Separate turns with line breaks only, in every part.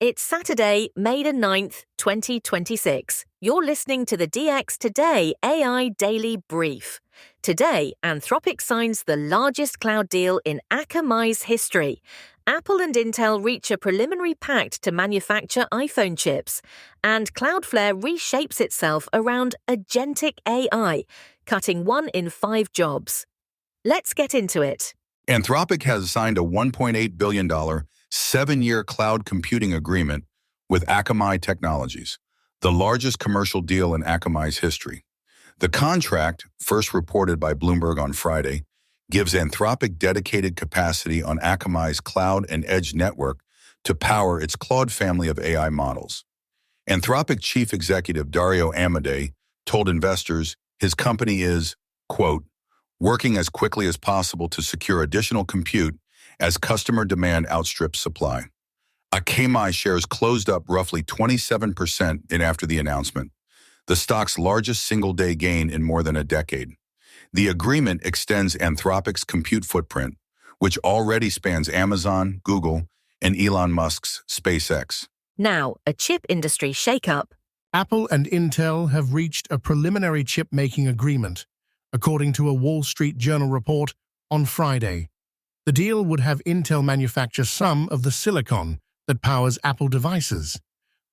It's Saturday, May the 9th, 2026. You're listening to the DX Today AI Daily Brief. Today, Anthropic signs the largest cloud deal in Akamai's history. Apple and Intel reach a preliminary pact to manufacture iPhone chips. And Cloudflare reshapes itself around agentic AI, cutting 1 in 5 jobs. Let's get into it.
Anthropic has signed a $1.8 billion 7-year cloud computing agreement with Akamai Technologies, the largest commercial deal in Akamai's history. The contract, first reported by Bloomberg on Friday, gives Anthropic dedicated capacity on Akamai's cloud and edge network to power its Claude family of AI models. Anthropic chief executive Dario Amodei told investors his company is, quote, working as quickly as possible to secure additional compute as customer demand outstrips supply. Akamai shares closed up roughly 27% after the announcement, the stock's largest single-day gain in more than a decade. The agreement extends Anthropic's compute footprint, which already spans Amazon, Google, and Elon Musk's SpaceX.
Now, a chip industry shakeup.
Apple and Intel have reached a preliminary chip-making agreement, according to a Wall Street Journal report on Friday. The deal would have Intel manufacture some of the silicon that powers Apple devices,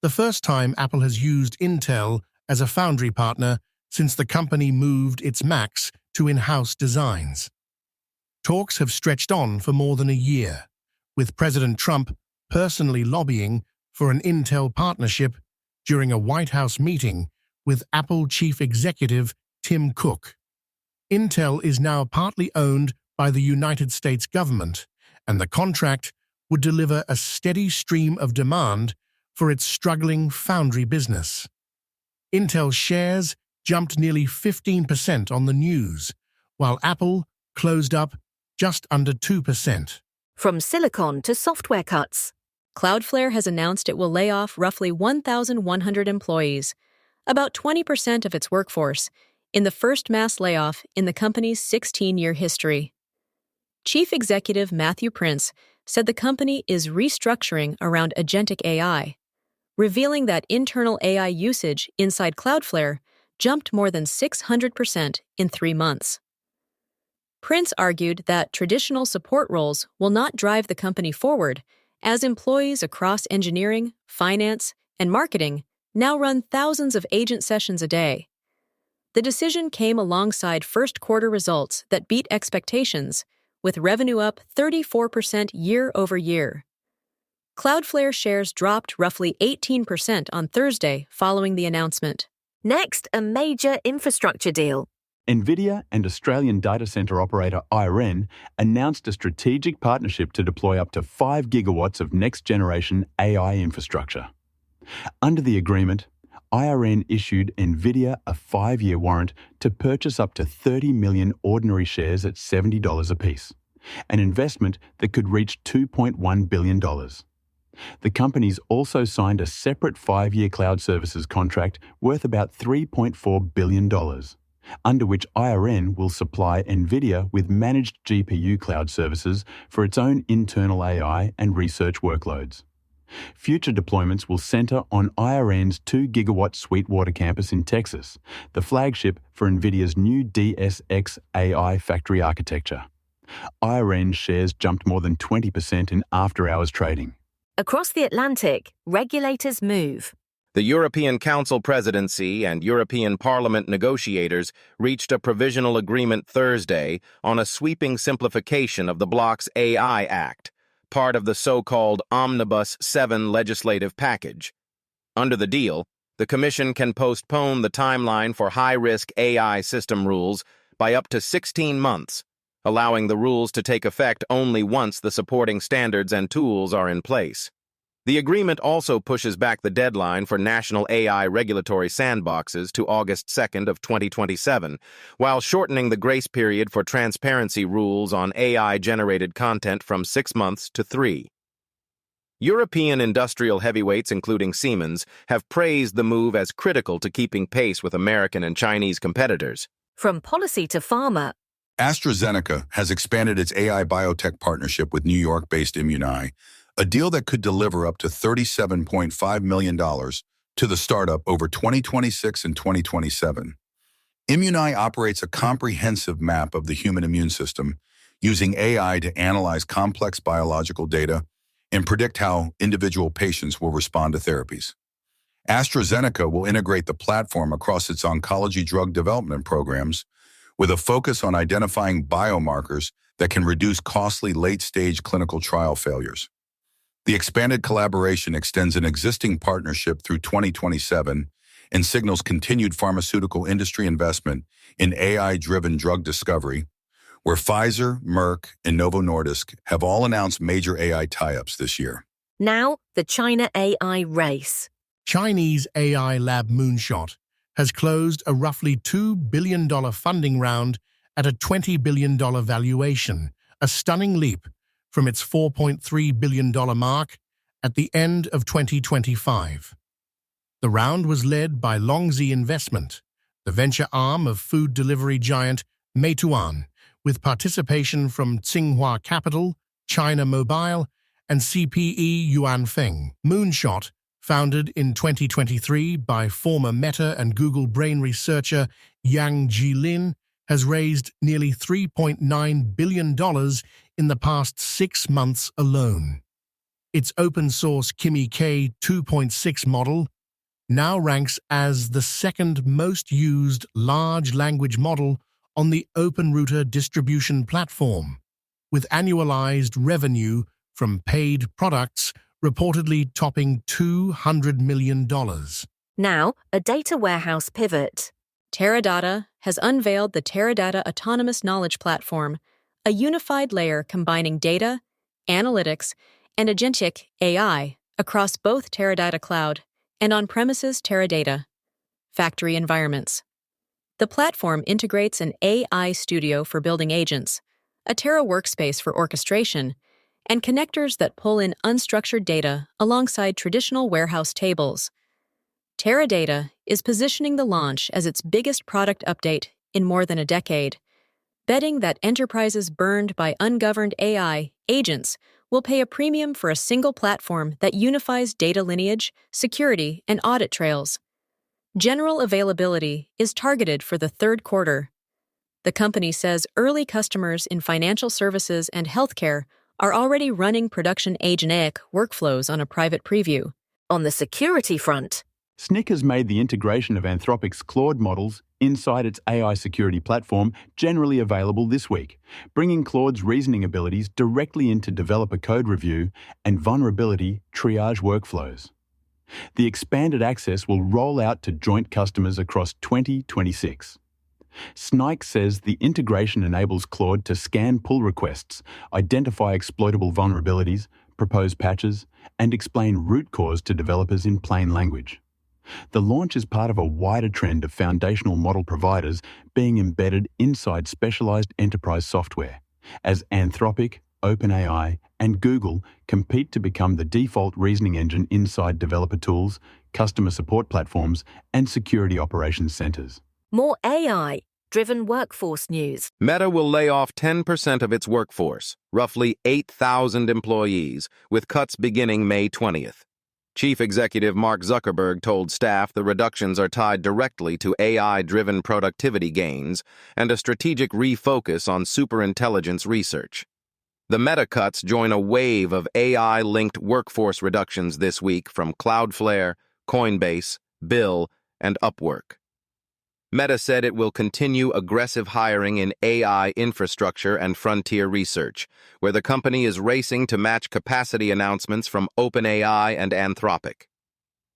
the first time Apple has used Intel as a foundry partner since the company moved its Macs to in-house designs. Talks have stretched on for more than a year, with President Trump personally lobbying for an Intel partnership during a White House meeting with Apple chief executive Tim Cook. Intel is now partly owned by the United States government, and the contract would deliver a steady stream of demand for its struggling foundry business. Intel shares jumped nearly 15% on the news, while Apple closed up just under 2%.
From silicon to software cuts.
Cloudflare has announced it will lay off roughly 1,100 employees, about 20% of its workforce, in the first mass layoff in the company's 16-year history. Chief Executive Matthew Prince said the company is restructuring around agentic AI, revealing that internal AI usage inside Cloudflare jumped more than 600% in 3 months. Prince argued that traditional support roles will not drive the company forward, as employees across engineering, finance, and marketing now run thousands of agent sessions a day. The decision came alongside first-quarter results that beat expectations, with revenue up 34% year-over-year. Cloudflare shares dropped roughly 18% on Thursday following the announcement.
Next, a major infrastructure deal.
NVIDIA and Australian data center operator IREN announced a strategic partnership to deploy up to 5 gigawatts of next-generation AI infrastructure. Under the agreement, IRN issued NVIDIA a 5-year warrant to purchase up to 30 million ordinary shares at $70 apiece, an investment that could reach $2.1 billion. The companies also signed a separate 5-year cloud services contract worth about $3.4 billion, under which IRN will supply NVIDIA with managed GPU cloud services for its own internal AI and research workloads. Future deployments will center on IRN's 2-gigawatt Sweetwater campus in Texas, the flagship for NVIDIA's new DSX AI factory architecture. IRN shares jumped more than 20% in after-hours trading.
Across the Atlantic, regulators move.
The European Council presidency and European Parliament negotiators reached a provisional agreement Thursday on a sweeping simplification of the bloc's AI Act, part of the so-called Omnibus 7 legislative package. Under the deal, the Commission can postpone the timeline for high-risk AI system rules by up to 16 months, allowing the rules to take effect only once the supporting standards and tools are in place. The agreement also pushes back the deadline for national AI regulatory sandboxes to August 2nd of 2027, while shortening the grace period for transparency rules on AI-generated content from 6 months to 3. European industrial heavyweights, including Siemens, have praised the move as critical to keeping pace with American and Chinese competitors.
From policy to pharma.
AstraZeneca has expanded its AI biotech partnership with New York-based Imuni, a deal that could deliver up to $37.5 million to the startup over 2026 and 2027. Immunai operates a comprehensive map of the human immune system, using AI to analyze complex biological data and predict how individual patients will respond to therapies. AstraZeneca will integrate the platform across its oncology drug development programs, with a focus on identifying biomarkers that can reduce costly late-stage clinical trial failures. The expanded collaboration extends an existing partnership through 2027 and signals continued pharmaceutical industry investment in AI-driven drug discovery, where Pfizer, Merck, and Novo Nordisk have all announced major AI tie-ups this year.
Now, the China AI race.
Chinese AI lab Moonshot has closed a roughly $2 billion funding round at a $20 billion valuation, a stunning leap from its $4.3 billion mark at the end of 2025. The round was led by Longzi Investment, the venture arm of food delivery giant Meituan, with participation from Tsinghua Capital, China Mobile, and CPE Yuanfeng. Moonshot, founded in 2023 by former Meta and Google Brain researcher Yang Jilin, has raised nearly $3.9 billion in the past 6 months alone. Its open-source Kimi K 2.6 model now ranks as the second most used large language model on the OpenRouter distribution platform, with annualized revenue from paid products reportedly topping $200 million.
Now, a data warehouse pivot.
Teradata has unveiled the Teradata Autonomous Knowledge Platform, a unified layer combining data, analytics, and agentic AI across both Teradata Cloud and on-premises Teradata factory environments. The platform integrates an AI studio for building agents, a Tera workspace for orchestration, and connectors that pull in unstructured data alongside traditional warehouse tables. Teradata is positioning the launch as its biggest product update in more than a decade, betting that enterprises burned by ungoverned AI agents will pay a premium for a single platform that unifies data lineage, security, and audit trails. General availability is targeted for the third quarter. The company says early customers in financial services and healthcare are already running production agentic workflows on a private preview.
On the security front,
SNCC has made the integration of Anthropic's Claude models inside its AI security platform generally available this week, bringing Claude's reasoning abilities directly into developer code review and vulnerability triage workflows. The expanded access will roll out to joint customers across 2026. SNCC says the integration enables Claude to scan pull requests, identify exploitable vulnerabilities, propose patches, and explain root cause to developers in plain language. The launch is part of a wider trend of foundational model providers being embedded inside specialized enterprise software, as Anthropic, OpenAI, and Google compete to become the default reasoning engine inside developer tools, customer support platforms, and security operations centers.
more AI-driven workforce news.
Meta will lay off 10% of its workforce, roughly 8,000 employees, with cuts beginning May 20th. Chief Executive Mark Zuckerberg told staff the reductions are tied directly to AI-driven productivity gains and a strategic refocus on superintelligence research. The Meta cuts join a wave of AI-linked workforce reductions this week from Cloudflare, Coinbase, Bill, and Upwork. Meta said it will continue aggressive hiring in AI infrastructure and frontier research, where the company is racing to match capacity announcements from OpenAI and Anthropic.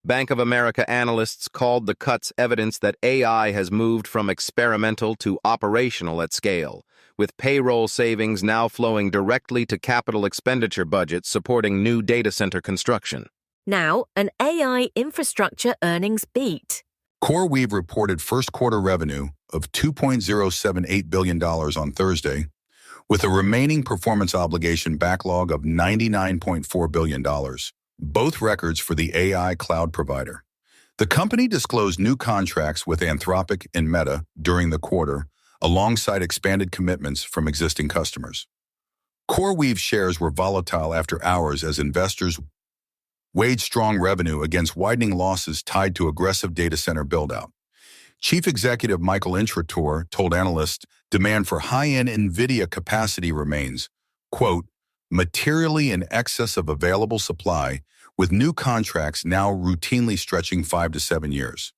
Bank of America analysts called the cuts evidence that AI has moved from experimental to operational at scale, with payroll savings now flowing directly to capital expenditure budgets supporting new data center construction.
Now, an AI infrastructure earnings beat.
CoreWeave reported first quarter revenue of $2.078 billion on Thursday, with a remaining performance obligation backlog of $99.4 billion, both records for the AI cloud provider. The company disclosed new contracts with Anthropic and Meta during the quarter, alongside expanded commitments from existing customers. CoreWeave shares were volatile after hours as investors weighed strong revenue against widening losses tied to aggressive data center buildout. Chief Executive Michael Intrator told analysts demand for high-end NVIDIA capacity remains, quote, materially in excess of available supply, with new contracts now routinely stretching 5 to 7 years.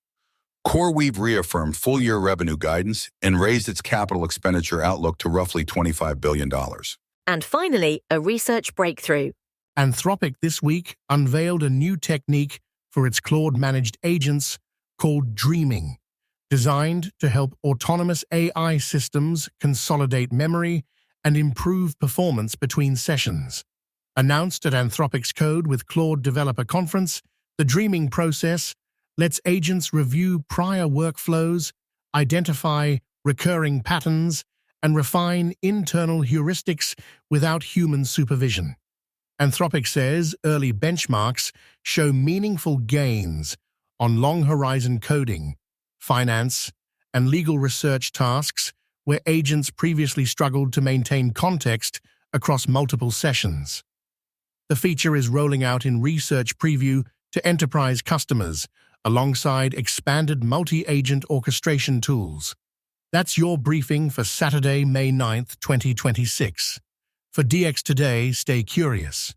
CoreWeave reaffirmed full-year revenue guidance and raised its capital expenditure outlook to roughly $25 billion.
And finally, a research breakthrough.
Anthropic this week unveiled a new technique for its Claude-managed agents called dreaming, designed to help autonomous AI systems consolidate memory and improve performance between sessions. Announced at Anthropic's Code with Claude Developer Conference, the dreaming process lets agents review prior workflows, identify recurring patterns, and refine internal heuristics without human supervision. Anthropic says early benchmarks show meaningful gains on long-horizon coding, finance, and legal research tasks where agents previously struggled to maintain context across multiple sessions. The feature is rolling out in research preview to enterprise customers alongside expanded multi-agent orchestration tools. That's your briefing for Saturday, May 9th, 2026. For DX Today, stay curious.